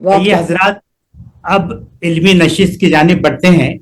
یہ حضرات اب علمی نشست کی جانب بڑھتے ہیں.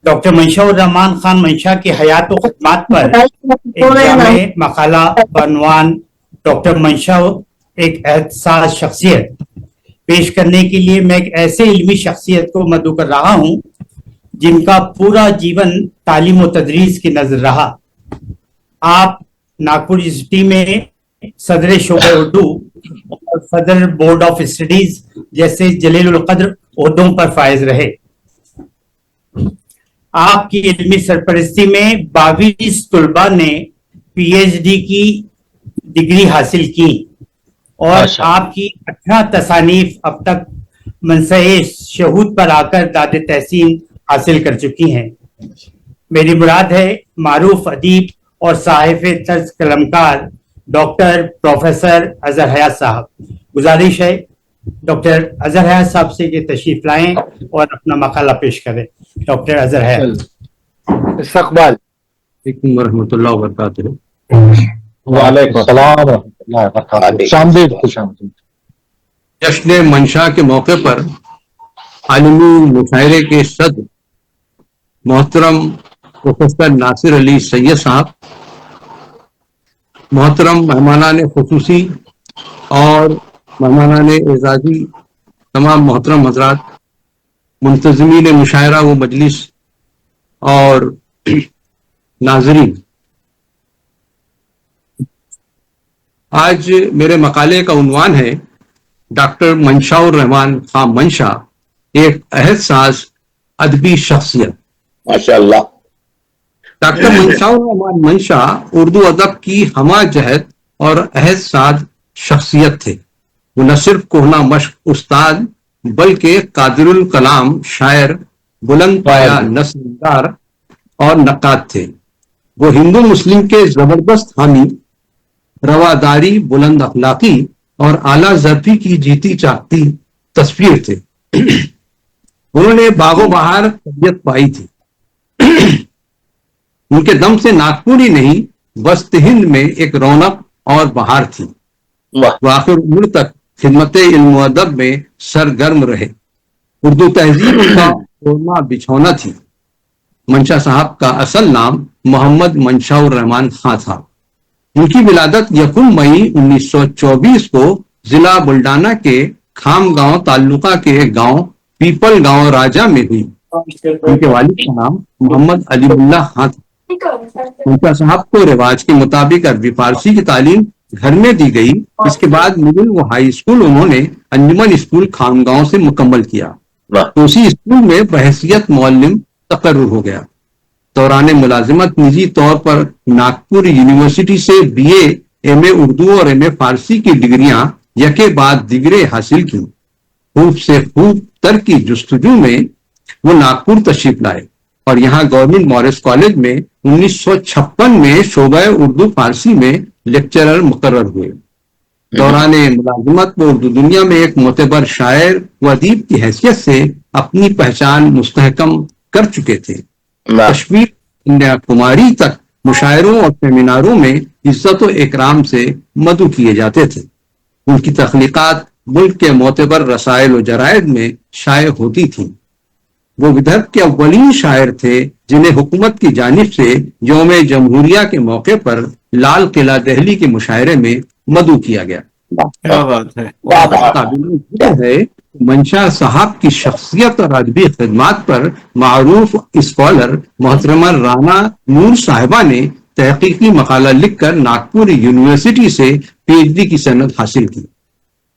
ڈاکٹر منشا الرحمان خان منشا کی حیات و خدمات پر ایک جامع مقالہ بعنوان ڈاکٹر منشا ایک احساس شخصیت پیش کرنے کے لیے میں ایک ایسے علمی شخصیت کو مدعو کر رہا ہوں جن کا پورا جیون تعلیم و تدریس کی نظر رہا. آپ ناگپور یونیورسٹی میں صدر شعبہ اردو اور صدر بورڈ آف اسٹڈیز جیسے جلیل القدر عہدوں پر فائز رہے. آپ کی علمی سرپرستی میں 22 طلباء نے پی ایچ ڈی کی ڈگری حاصل کی اور آپ کی 18 تصانیف اب تک منصہ شہود پر آ کر داد تحسین حاصل کر چکی ہیں. میری مراد ہے معروف ادیب اور صاحب طرز قلمکار ڈاکٹر پروفیسر اظہر حیات صاحب. گزارش ہے ڈاکٹر اظہر حیات صاحب سے کہ تشریف لائیں اور اپنا مقالہ پیش کریں. ڈاکٹر اظہر حیات. استقبال. علیکم ورحمۃ اللہ وبرکاتہ. وعلیکم السلام ورحمۃ اللہ وبرکاتہ. خوش آمدید. جشن منشا کے موقع پر عالمی مشاعرے کے صدر محترم پروفیسر ناصر علی سید صاحب، محترم مہمانان خصوصی اور مہمانان اعزازی، تمام محترم حضرات، منتظمین مشاعرہ و مجلس اور ناظرین، آج میرے مقالے کا عنوان ہے ڈاکٹر منشا الرحمان خان منشا ایک عہد ساز ادبی شخصیت. ماشاء اللہ. ڈاکٹر منشا الرحمان منشا اردو ادب کی ہمہ جہت اور عہد ساز شخصیت تھے. وہ نہ صرف کوہنا مشق استاد بلکہ قادر الکلام شاعر، بلند پایا نثر نگار اور نقاد تھے. وہ ہندو مسلم کے زبردست حامی، رواداری، بلند اخلاقی اور اعلیٰ ظرفی کی جیتی چاہتی تصویر تھے. انہوں نے باغ و بہار طبیعت پائی تھی. ان کے دم سے ناگپور ہی نہیں وسط ہند میں ایک رونق اور بہار تھی. وہ آخر عمر تک خدمت علم و ادب میں سرگرم رہے. اردو تہذیب ان کا اوڑھنا بچھونا تھی. منشا صاحب کا اصل نام محمد منشا الرحمان خان تھا. ان کی ولادت 1 مئی 1924 کو ضلع بلڈانہ کے خام گاؤں تعلقہ کے گاؤں پیپل گاؤں راجا میں ہوئی. ان کے والد کا نام محمد علی اللہ خان تھا. منشا صاحب کو رواج کے مطابق عربی فارسی کی تعلیم گھر میں دی گئی. اس کے بعد مڈل و ہائی اسکول انہوں نے انجمن اسکول خام گاؤں سے مکمل کیا. اسی اسکول میں بحیثیت معلم تقرر ہو گیا. دوران ملازمت نجی طور پر ناگپور یونیورسٹی سے بی اے، ایم اے اردو اور ایم اے فارسی کی ڈگریاں یکے بعد دیگرے حاصل کی. خوب سے خوب تر کی جستجو میں وہ ناگپور تشریف لائے اور یہاں گورنمنٹ مورس کالج میں 1956 میں شعبہ اردو فارسی میں لیکچرر مقرر ہوئے. دوران ملازمت وہ اردو دنیا میں ایک معتبر شاعر و ادیب کی حیثیت سے اپنی پہچان مستحکم کر چکے تھے. کشمیر کنیا کماری تک مشاعروں اور سیمیناروں میں عزت و اکرام سے مدعو کیے جاتے تھے. ان کی تخلیقات ملک کے معتبر رسائل و جرائد میں شائع ہوتی تھیں. وہ ودربھ کے اولین شاعر تھے جنہیں حکومت کی جانب سے یوم جمہوریہ کے موقع پر لال قلعہ دہلی کے مشاعرے میں مدعو کیا گیا. کیا بات ہے. قابل ہے منشا صاحب کی شخصیت اور ادبی خدمات پر معروف اسکالر محترمہ رانا نور صاحبہ نے تحقیقی مقالہ لکھ کر ناگپور یونیورسٹی سے پی ایچ ڈی کی سند حاصل کی.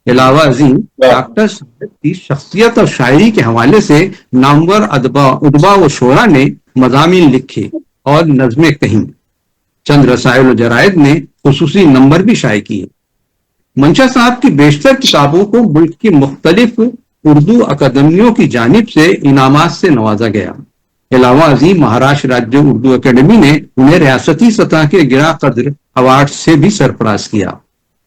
علاوہ ازیں ڈاکٹر صاحب کی شخصیت اور شاعری کے حوالے سے نامور ادبا و شعراء نے مضامین لکھے اور نظمیں کہیں. چند رسائل و جرائد نے خصوصی نمبر بھی شائع کیے. منشا صاحب کی بیشتر کتابوں کو ملک کی مختلف اردو اکادمیوں کی جانب سے انعامات سے نوازا گیا. علاوہ ازیں مہاراشٹر راجیہ اردو اکیڈمی نے انہیں ریاستی سطح کے گراں قدر ایوارڈ سے بھی سرفراز کیا.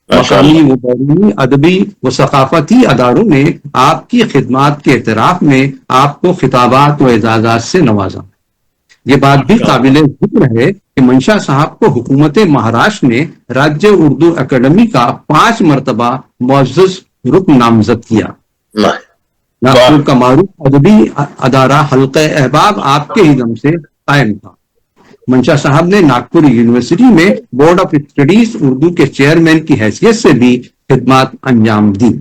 مقامی و بیرونی ادبی و ثقافتی اداروں نے آپ کی خدمات کے اعتراف میں آپ کو خطابات و اعزازات سے نوازا. یہ بات بھی قابل ذکر ہے کہ منشا صاحب کو حکومت مہاراشٹر نے راجیہ اردو اکیڈمی کا 5 مرتبہ معزز رکن نامزد کیا. ناگپور کا معروف ادبی ادارہ حلقہ احباب آپ کے ہی دم سے قائم تھا. منشا صاحب نے ناگپور یونیورسٹی میں بورڈ آف اسٹڈیز اردو کے چیئرمین کی حیثیت سے بھی خدمات انجام دی.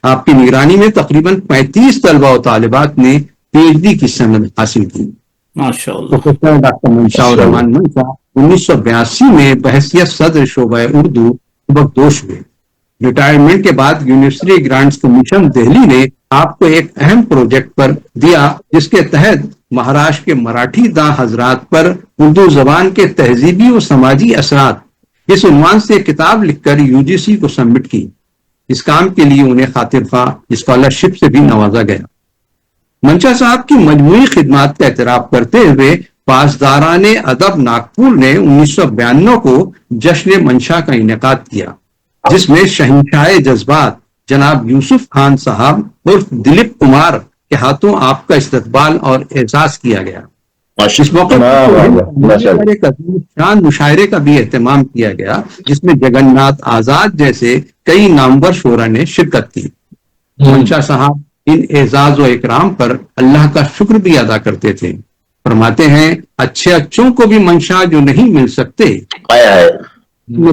آپ کی نگرانی میں تقریباً 35 طلبہ و طالبات نے پی ایچ ڈی کی سند حاصل کی. پروفیسر ڈاکٹر منشاء الرحمان منشا 1982 میں بحیثیت صدر شعبہ اردو سبکدوش ہوئے. ریٹائرمنٹ کے بعد یونیورسٹی گرانٹس کمیشن دہلی نے آپ کو ایک اہم پروجیکٹ پر دیا جس کے تحت مہاراشٹر کے مراٹھی داں حضرات پر اردو زبان کے تہذیبی و سماجی اثرات اس عنوان سے کتاب لکھ کر یو جی سی کو سبمٹ کی. اس کام کے لیے انہیں خاطر خواہ اسکالرشپ سے بھی نوازا گیا. منشا صاحب کی مجموعی خدمات کا اعتراف کرتے ہوئے پاسداران ادب ناگپور نے 1992 کو جشن منشا کا انعقاد کیا جس میں شہنشاہ جذبات جناب یوسف خان صاحب عرف دلیپ کمار کے ہاتھوں آپ کا استقبال اور اعزاز کیا گیا. اس موقع پر ایک عظیم شان مشاعرے کا بھی اہتمام کیا گیا جس میں جگن ناتھ آزاد جیسے کئی نامور شعراء نے شرکت کی. منشا صاحب ان اعزاز و اکرام پر اللہ کا شکر بھی ادا کرتے تھے. فرماتے ہیں اچھے اچھوں کو بھی منشا جو نہیں مل سکتے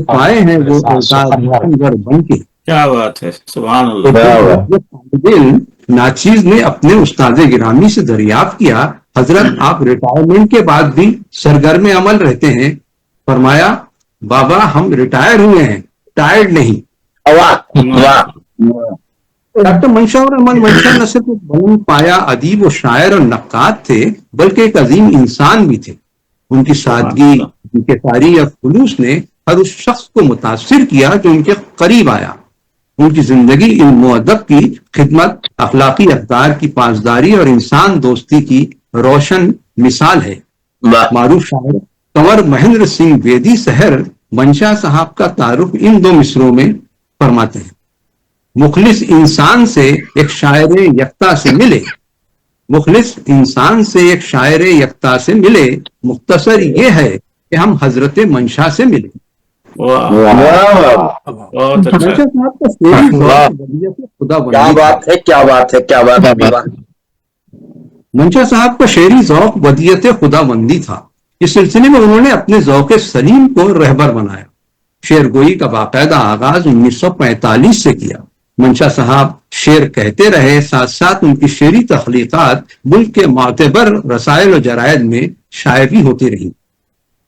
پائے ہیں وہ اعزاز بن کے. کیا بات ہے، سبحان اللہ. ناچیز نے اپنے استاد گرامی سے دریافت کیا حضرت آپ ریٹائرمنٹ کے بعد بھی سرگرم عمل رہتے ہیں. فرمایا بابا ہم ریٹائر ہوئے ہیں، ٹائرڈ نہیں. ڈاکٹر منشا اور امن منشا نہ صرف بلند پایا ادیب و شاعر اور نقاد تھے بلکہ ایک عظیم انسان بھی تھے. ان کی سادگی، ان کے تاریخ اور خلوص نے ہر اس شخص کو متاثر کیا جو ان کے قریب آیا. ان کی زندگی علم و ادب کی خدمت، اخلاقی اقدار کی پاسداری اور انسان دوستی کی روشن مثال ہے. معروف شاعر کنور مہندر سنگھ بیدی سحر منشا صاحب کا تعارف ان دو مصروں میں فرماتے ہیں. مخلص انسان سے ایک شاعر یکتا سے ملے، مخلص انسان سے ایک شاعر یکتا سے ملے، مختصر یہ ہے کہ ہم حضرت منشا سے ملے. منشا صاحب کا شعری ذوق ودیت خدا بندی تھا. اس سلسلے میں انہوں نے اپنے ذوق سلیم کو رہبر بنایا. شعر گوئی کا باقاعدہ آغاز 1945 سے کیا. منشا صاحب شعر کہتے رہے، ساتھ ساتھ ان کی شعری تخلیقات ملک کے معتبر رسائل و جرائد میں شائع بھی ہوتی رہی.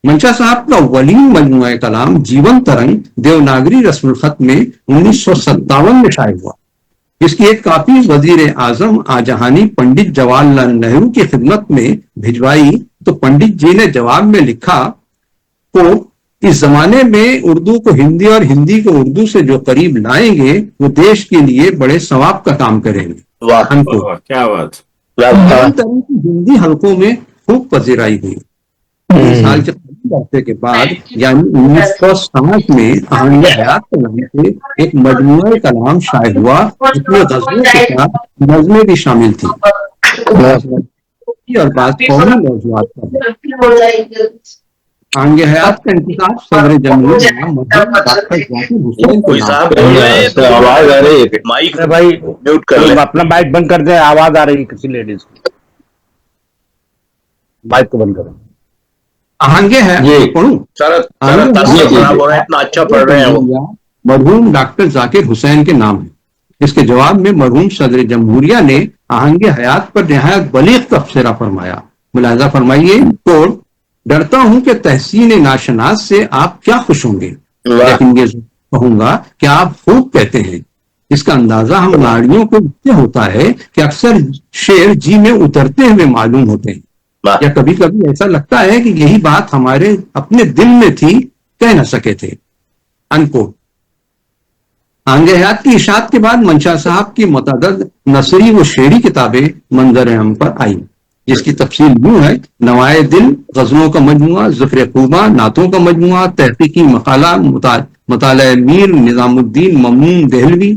منشا صاحب کا اولین مجموعہ کلام جیون ترنگ دیوناگری رسم الخط میں 1957 میں شائع ہوا. اس کی ایک کاپی وزیر اعظم آجہانی پنڈت جواہر لال نہرو کی خدمت میں بھجوائی تو پنڈت جی نے جواب میں لکھا کو اس زمانے میں اردو کو ہندی اور ہندی کو اردو سے جو قریب لائیں گے وہ دیش کے لیے بڑے ثواب کا کام کریں گے. کیا بات. ہندی حلقوں میں خوب پذیرائی ہوئی. سال کے عرصے کے بعد یعنی 1960 میں آہنگ حیات کے نام سے ایک مجموعہ کلام شائع ہوا جس میں غزلوں کے ساتھ نظمیں بھی شامل تھیں اور بعض قومی موضوعات پر. آہنگ حیات کا انتخاب صدر جمہوریہ ڈاکٹر ذاکر حسین کو اپنا مائک بند کر دیں، آواز آ رہی ہے کسی لیڈیز کی. مائک کو بند کریں. آہنگ ہے مرحوم ڈاکٹر ذاکر حسین کے نام ہے. اس کے جواب میں مرحوم صدر جمہوریہ نے آہنگ حیات پر نہایت بلیغ تبصرہ فرمایا. ملاحظہ فرمائیے، کوٹ ڈرتا ہوں کہ تحسین ناشناس سے آپ کیا خوش ہوں گے، لیکن یہ کہوں گا کہ آپ خوب کہتے ہیں. اس کا اندازہ ہم ناڑیوں کو اس سے ہوتا ہے کہ اکثر شعر جی میں اترتے ہوئے معلوم ہوتے ہیں، یا کبھی کبھی ایسا لگتا ہے کہ یہی بات ہمارے اپنے دل میں تھی، کہہ نہ سکے تھے. انکوٹ. آہنگ حیات کی اشاعت کے بعد منشا صاحب کی متعدد نثری و شعری کتابیں منظر عام پر آئیں جس کی تفصیل یوں ہے: نوائے دل غزلوں کا مجموعہ، ذکر خوبہ نعتوں کا مجموعہ، تحقیقی مقالہ مطالعہ میر نظام الدین ممنون دہلوی،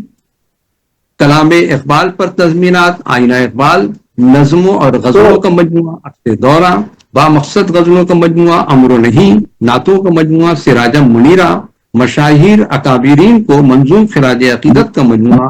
کلام اقبال پر تضمینات، آئینہ اقبال، نظموں اور غزلوں کا مجموعہ عکس دورہ، با مقصد غزلوں کا مجموعہ امر و نہیں، نعتوں کا مجموعہ سراج منیرہ، مشاہیر اکابرین کو منظوم خراج عقیدت کا مجموعہ